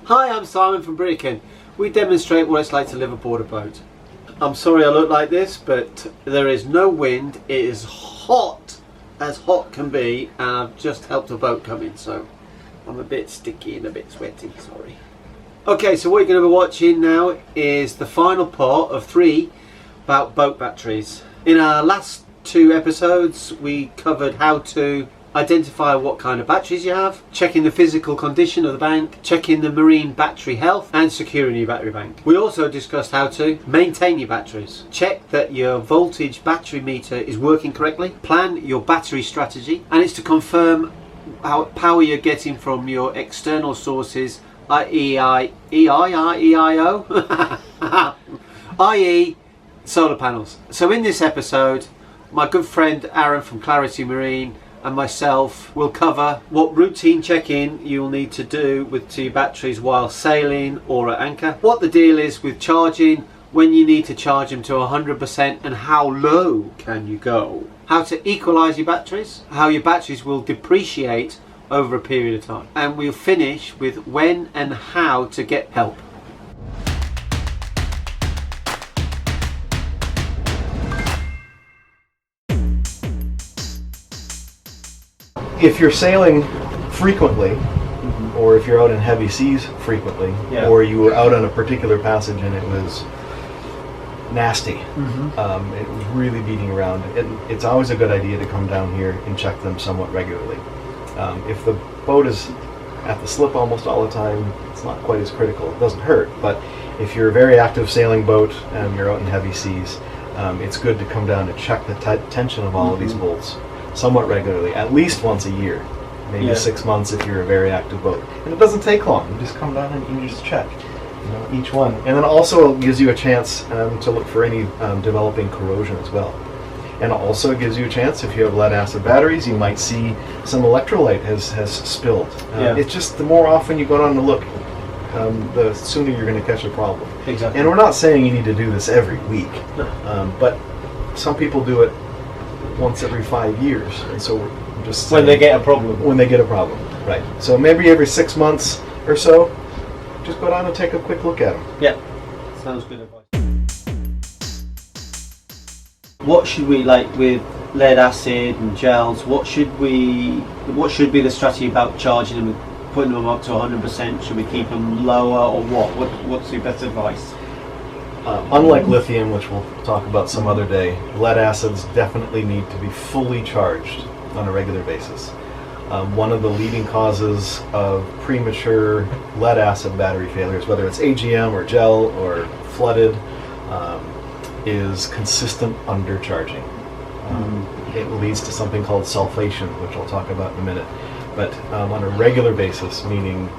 Hi, I'm Simon from Britican. We demonstrate what it's like to live aboard a boat. I'm sorry I look like this, but there is no wind. It is hot as hot can be, and I've just helped a boat come in, so I'm a bit sticky and a bit sweaty, sorry. Okay, so what you're going to be watching now is the final part of 3 about boat batteries. In our last 2 episodes, we covered how to identify what kind of batteries you have, checking the physical condition of the bank, checking the marine battery health, and securing your battery bank. We also discussed how to maintain your batteries, check that your voltage battery meter is working correctly, plan your battery strategy, and it's to confirm how power you're getting from your external sources, i.e. solar panels. So in this episode, my good friend Aaron from Clarity Marine and myself will cover what routine check-in you'll need to do with your batteries while sailing or at anchor, what the deal is with charging, when you need to charge them to 100% and how low can you go, how to equalize your batteries, how your batteries will depreciate over a period of time, and we'll finish with when and how to get help. If you're sailing frequently, or if you're out in heavy seas frequently, or you were out on a particular passage and it was nasty, it was really beating around, it's always a good idea to come down here and check them somewhat regularly. If the boat is at the slip almost all the time, it's not quite as critical. It doesn't hurt, but if you're a very active sailing boat and you're out in heavy seas, it's good to come down and check the tension of all of these bolts somewhat regularly, at least once a year, maybe 6 months if you're a very active boat. And it doesn't take long. You just come down and you just check, each one. And then also it gives you a chance to look for any developing corrosion as well. And also it gives you a chance, if you have lead acid batteries, you might see some electrolyte has spilled. It's just the more often you go down to look, the sooner you're going to catch a problem. Exactly. And we're not saying you need to do this every week, but some people do it once every 5 years, and so we're just when they get a problem. When they get a problem, right? So maybe every 6 months or so, just go down and take a quick look at them. Yeah, sounds good advice. What should we, like with lead acid and gels? What should be the strategy about charging them, putting them up to 100%? Should we keep them lower, or what's your best advice? Unlike lithium, which we'll talk about some other day, lead acids definitely need to be fully charged on a regular basis. One of the leading causes of premature lead acid battery failures, whether it's AGM or gel or flooded, is consistent undercharging. It leads to something called sulfation, which I'll talk about in a minute. But on a regular basis, meaning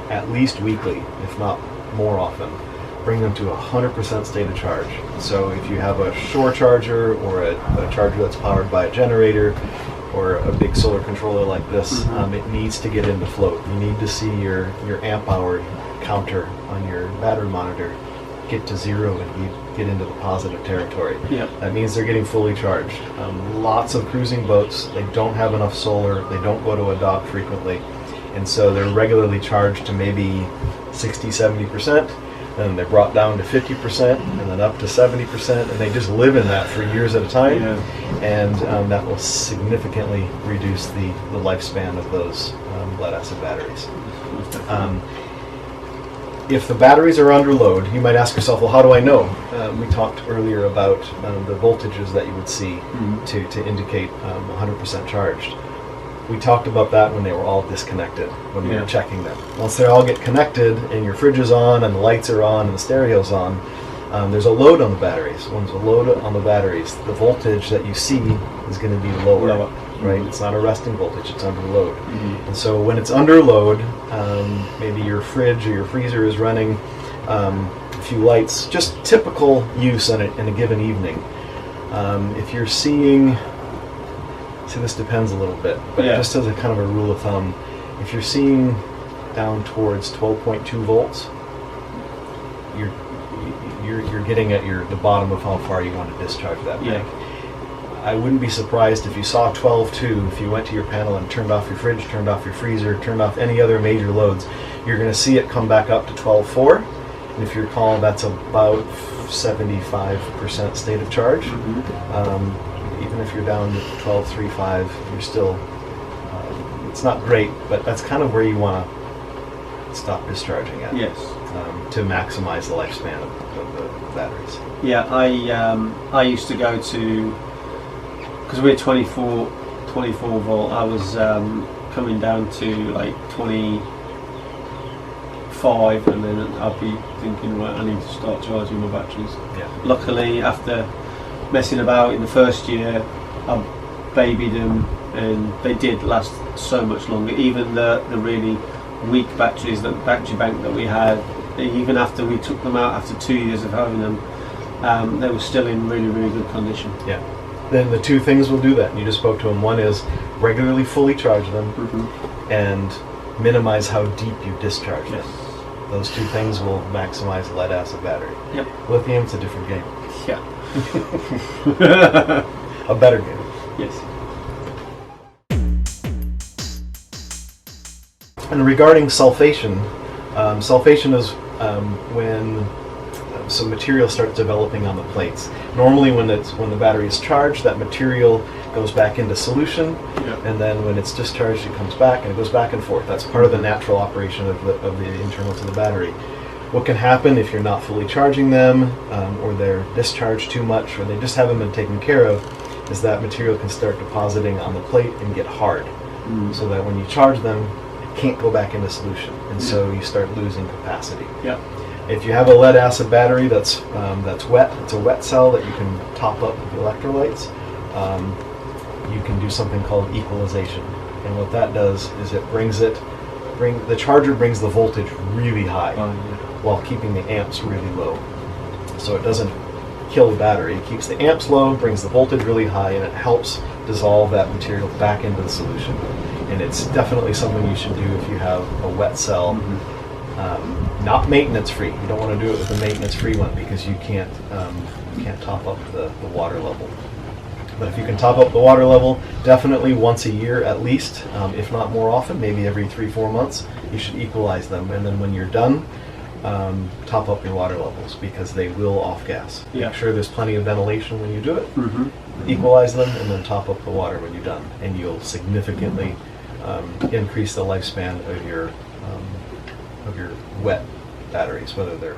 at least weekly, if not more often, bring them to 100% state of charge. So if you have a shore charger or a charger that's powered by a generator or a big solar controller like this, it needs to get into float. You need to see your amp hour counter on your battery monitor get to 0 and you get into the positive territory. That means they're getting fully charged. Lots of cruising boats, they don't have enough solar, they don't go to a dock frequently, and so they're regularly charged to maybe 60-70%. And they're brought down to 50% and then up to 70%, and they just live in that for years at a time, and that will significantly reduce the lifespan of those lead acid batteries. If the batteries are under load, you might ask yourself, well, how do I know? We talked earlier about the voltages that you would see to indicate 100% charged. We talked about that when they were all disconnected, when we were checking them. Once they all get connected and your fridge is on and the lights are on and the stereo's on, there's a load on the batteries. When there's a load on the batteries, the voltage that you see is going to be lower. Right? It's not a resting voltage, it's under load. And so when it's under load, maybe your fridge or your freezer is running a few lights, just typical use in a given evening. If you're seeing... So this depends a little bit, but just as a kind of a rule of thumb, if you're seeing down towards 12.2 volts, you're getting at the bottom of how far you want to discharge that bank. I wouldn't be surprised if you saw 12.2, if you went to your panel and turned off your fridge, turned off your freezer, turned off any other major loads, you're going to see it come back up to 12.4. And if you recall, that's about 75% state of charge. Even if you're down to 12.35, you're still, it's not great, but that's kind of where you want to stop discharging at. Yes. To maximize the lifespan of the batteries. Yeah, I used to go to, because we're 24 volt, I was coming down to like 25, and then I'd be thinking, right, I need to start charging my batteries. Yeah. Luckily, after messing about in the first year, I babied them, and they did last so much longer. Even the really weak batteries, the battery bank that we had, even after we took them out after 2 years of having them, they were still in really, really good condition. Yeah. Then the two things will do that, and you just spoke to them. One is regularly fully charge them, and minimize how deep you discharge them. Those two things will maximize lead acid battery. Yep. Lithium, it's a different game. Yeah. A better game. Yes. And regarding sulfation, sulfation is when some material starts developing on the plates. Normally when the battery is charged, that material goes back into solution, and then when it's discharged, it comes back, and it goes back and forth. That's part of the natural operation of the internals of the battery. What can happen if you're not fully charging them, or they're discharged too much, or they just haven't been taken care of, is that material can start depositing on the plate and get hard, so that when you charge them, it can't go back into solution, and so you start losing capacity. Yeah. If you have a lead acid battery that's wet, it's a wet cell that you can top up with electrolytes. You can do something called equalization, and what that does is the charger brings the voltage really high while keeping the amps really low. So it doesn't kill the battery; it keeps the amps low, brings the voltage really high, and it helps dissolve that material back into the solution. And it's definitely something you should do if you have a wet cell. Not maintenance free. You don't want to do it with a maintenance free one because you can't top up the water level. But if you can top up the water level, definitely once a year at least, if not more often, maybe every 3-4 months, you should equalize them. And then when you're done, top up your water levels because they will off gas. Yeah. Make sure there's plenty of ventilation when you do it. Equalize them and then top up the water when you're done, and you'll significantly increase the lifespan of your wet batteries, whether they're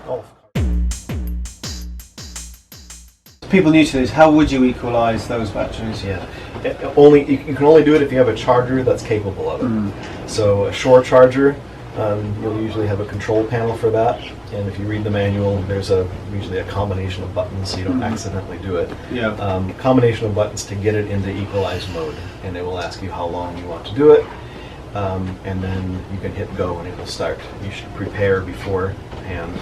People new to this, how would you equalize those batteries? Yeah, you can only do it if you have a charger that's capable of it. So a Shore charger, you'll usually have a control panel for that, and if you read the manual, there's usually a combination of buttons so you don't accidentally do it. Yeah. Combination of buttons to get it into equalize mode, and it will ask you how long you want to do it. And then you can hit go and it will start. You should prepare beforehand,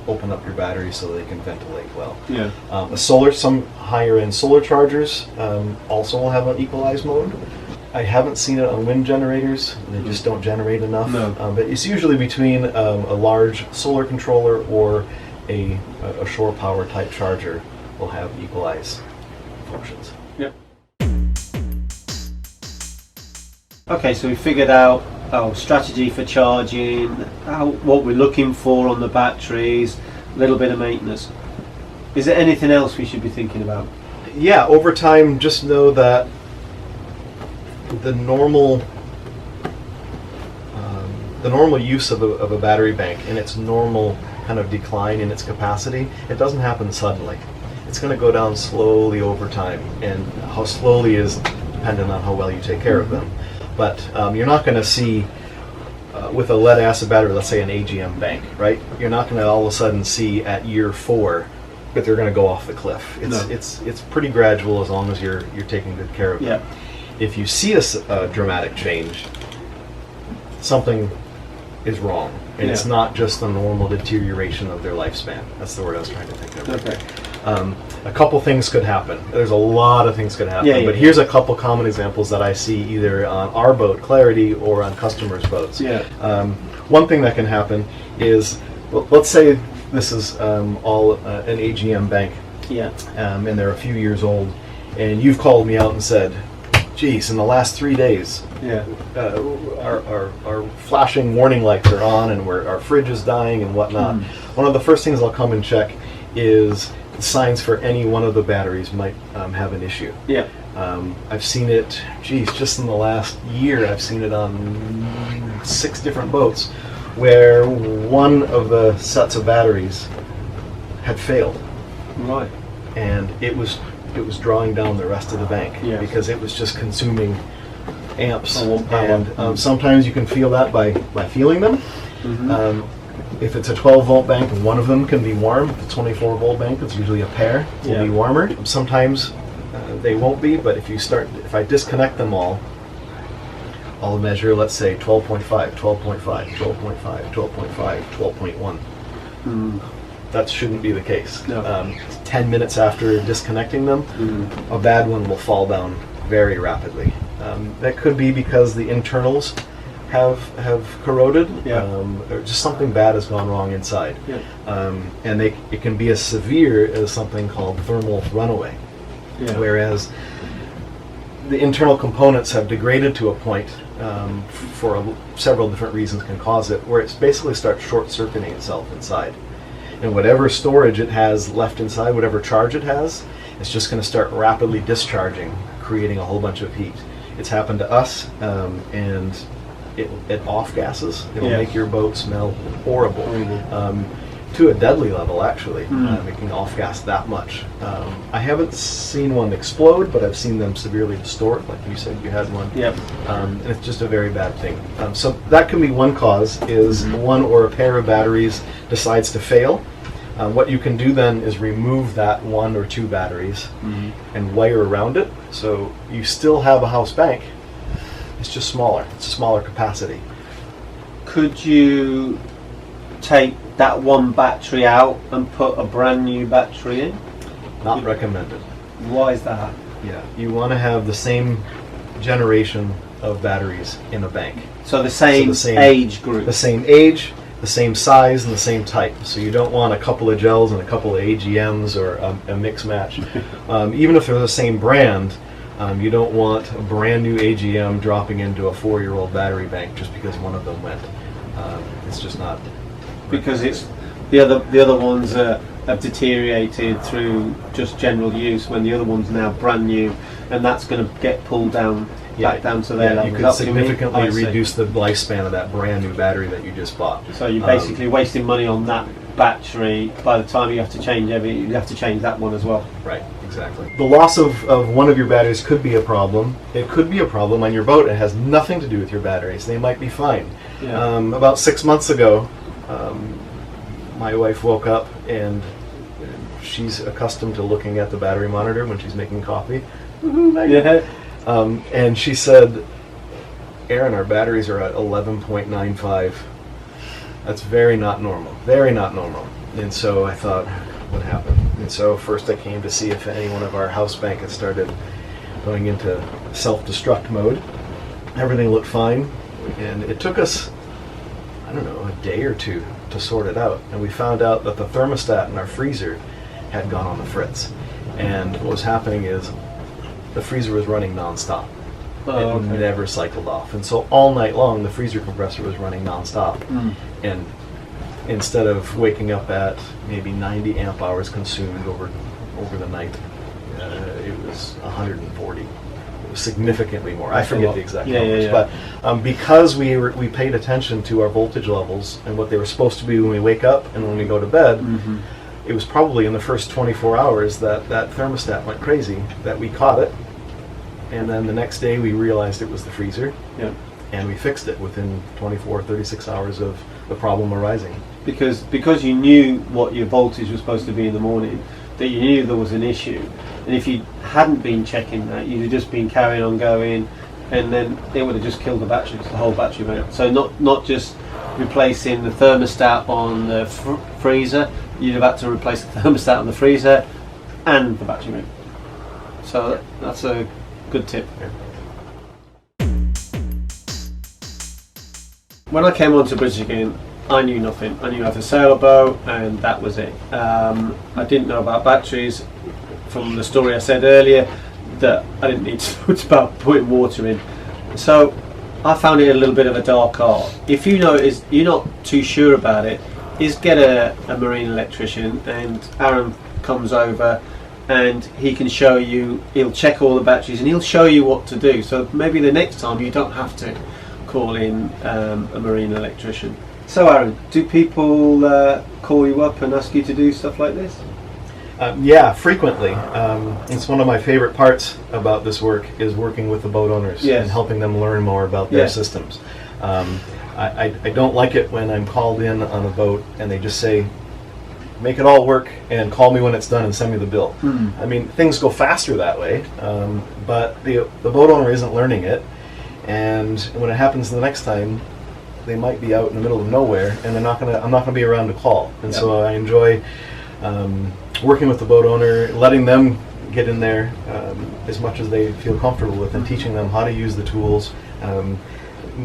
open up your batteries so they can ventilate well. Yeah. Some higher end solar chargers also will have an equalize mode. I haven't seen it on wind generators. They just don't generate enough. No. But it's usually between a large solar controller or a shore power type charger will have equalize functions. Yep. Okay, so we figured out our strategy for charging, what we're looking for on the batteries, a little bit of maintenance. Is there anything else we should be thinking about? Yeah, over time, just know that the normal use of a battery bank and its normal kind of decline in its capacity, it doesn't happen suddenly. It's going to go down slowly over time, and how slowly is dependent on how well you take care of them. But you're not going to see, with a lead acid battery, let's say an AGM bank, right? You're not going to all of a sudden see at year 4 that they're going to go off the cliff. It's pretty gradual as long as you're taking good care of them. If you see a dramatic change, something is wrong, and it's not just the normal deterioration of their lifespan. That's the word I was trying to think of. Okay. A couple things could happen. There's a lot of things could happen, but here's a couple common examples that I see either on our boat, Clarity, or on customers' boats. One thing that can happen is, let's say this is all an AGM bank, and they're a few years old, and you've called me out and said, geez, in the last 3 days, Yeah. our flashing warning lights are on, and our fridge is dying and whatnot. One of the first things I'll come and check is signs for any one of the batteries might have an issue. Yeah. I've seen it, geez, just in the last year, I've seen it on 6 different boats where one of the sets of batteries had failed. Right. And it was drawing down the rest of the bank because it was just consuming amps. And sometimes you can feel that by feeling them. If it's a 12-volt bank, one of them can be warm. If it's a 24-volt bank, it's usually a pair. Will be warmer. Sometimes they won't be, but if I disconnect them all, I'll measure, let's say, 12.5, 12.5, 12.5, 12.5, 12.1. That shouldn't be the case. No. 10 minutes after disconnecting them, a bad one will fall down very rapidly. That could be because the internals have corroded, or just something bad has gone wrong inside. And it can be as severe as something called thermal runaway. Whereas the internal components have degraded to a point for several different reasons can cause it, where it basically starts short-circuiting itself inside. And whatever storage it has left inside, whatever charge it has, it's just going to start rapidly discharging, creating a whole bunch of heat. It's happened to us, and it off-gases. It'll make your boat smell horrible. To a deadly level, actually. It can off-gas that much. I haven't seen one explode, but I've seen them severely distort, like you said you had one. And it's just a very bad thing. So that can be one cause, is one or a pair of batteries decides to fail. What you can do then is remove that 1 or 2 batteries and wire around it. So you still have a house bank, it's just smaller. It's a smaller capacity. Could you take that one battery out and put a brand new battery in? Not recommended. Why is that? Yeah, you want to have the same generation of batteries in a bank. So the same age group? The same age, the same size, and the same type. So you don't want a couple of gels and a couple of AGMs or a mix match. Even if they're the same brand, you don't want a brand new AGM dropping into a 4-year-old battery bank just because one of them went. It's just not. Because it's the other ones have deteriorated through just general use, when the other one's now brand new, and that's going to get pulled down back down to their level. You could significantly reduce the lifespan of that brand new battery that you just bought. So you're basically wasting money on that battery. By the time you have to change you have to change that one as well. Right, exactly. The loss of one of your batteries could be a problem. It could be a problem on your boat. It has nothing to do with your batteries. They might be fine. About 6 months ago, my wife woke up and she's accustomed to looking at the battery monitor when she's making coffee. And she said, "Aaron, our batteries are at 11.95. That's very not normal. Very not normal." And so I thought, what happened? And so first I came to see if any one of our house bank had started going into self-destruct mode. Everything looked fine. And it took us, I don't know, a day or two to sort it out, and we found out that the thermostat in our freezer had gone on the fritz, and what was happening is the freezer was running non-stop. It never cycled off, and so all night long the freezer compressor was running non-stop. And instead of waking up at maybe 90 amp hours consumed over the night, it was 140. Significantly more. I forget the exact numbers, but because we paid attention to our voltage levels and what they were supposed to be when we wake up and when we go to bed, it was probably in the first 24 hours that thermostat went crazy, that we caught it, and then the next day we realized it was the freezer, and we fixed it within 24, 36 hours of the problem arising. Because you knew what your voltage was supposed to be in the morning, that you knew there was an issue, and if you hadn't been checking that, you'd have just been carrying on going, and then it would have just killed the batteries, the whole battery bank. So not just replacing the thermostat on the freezer, you'd have had to replace the thermostat on the freezer and the battery bank. So that's a good tip. When I came onto Britican, I knew nothing. I knew I had a sailboat, and that was it. I didn't know about batteries. From the story I said earlier, that I didn't need to much about putting water in. So I found it a little bit of a dark art. If you notice you're not too sure about it, is get a marine electrician, and Aaron comes over and he can show you, he'll check all the batteries and he'll show you what to do. So maybe the next time you don't have to call in a marine electrician. So Aaron, do people call you up and ask you to do stuff like this? Yeah, frequently. It's one of my favorite parts about this work is working with the boat owners and helping them learn more about their systems. I don't like it when I'm called in on a boat and they just say, make it all work and call me when it's done and send me the bill. I mean, things go faster that way, but the boat owner isn't learning it, and when it happens the next time, they might be out in the middle of nowhere and I'm not gonna be around to call. And so I enjoy working with the boat owner, letting them get in there as much as they feel comfortable with, and teaching them how to use the tools,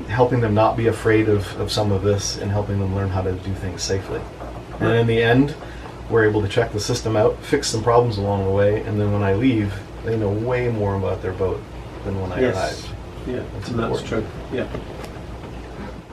helping them not be afraid of some of this, and helping them learn how to do things safely. And in the end, we're able to check the system out, fix some problems along the way, and then when I leave, they know way more about their boat than when I arrived. Yeah, that's true. Yeah.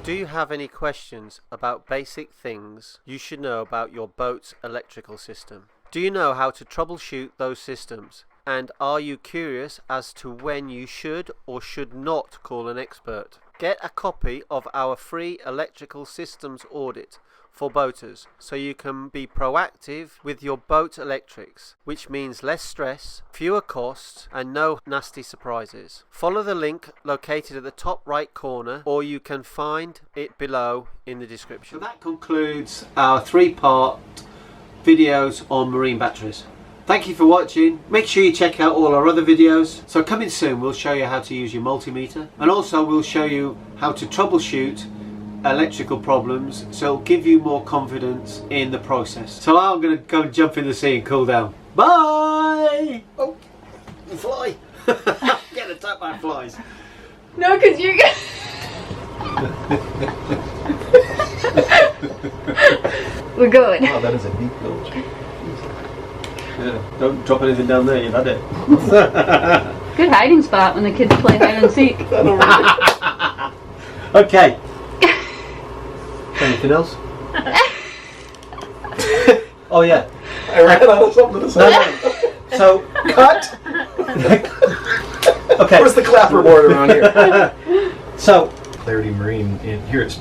Do you have any questions about basic things you should know about your boat's electrical system? Do you know how to troubleshoot those systems? And are you curious as to when you should or should not call an expert? Get a copy of our free electrical systems audit for boaters, so you can be proactive with your boat electrics, which means less stress, fewer costs, and no nasty surprises. Follow the link located at the top right corner, or you can find it below in the description. So that concludes our 3-part videos on marine batteries. Thank you for watching. Make sure you check out all our other videos. So coming soon, we'll show you how to use your multimeter, and also we'll show you how to troubleshoot electrical problems, so it'll give you more confidence in the process. So I'm going to go and jump in the sea and cool down. Bye! Oh, the fly! Get attacked by flies. No, because you're gonna... We're good. Wow, that is a deep bilge. Yeah, don't drop anything down there, you've had it. Good hiding spot when the kids play hide and seek. Okay. Anything else? Oh yeah. I ran out of something to say. No. So cut. Okay. Where's the clapper board around here? So Clarity Marine here at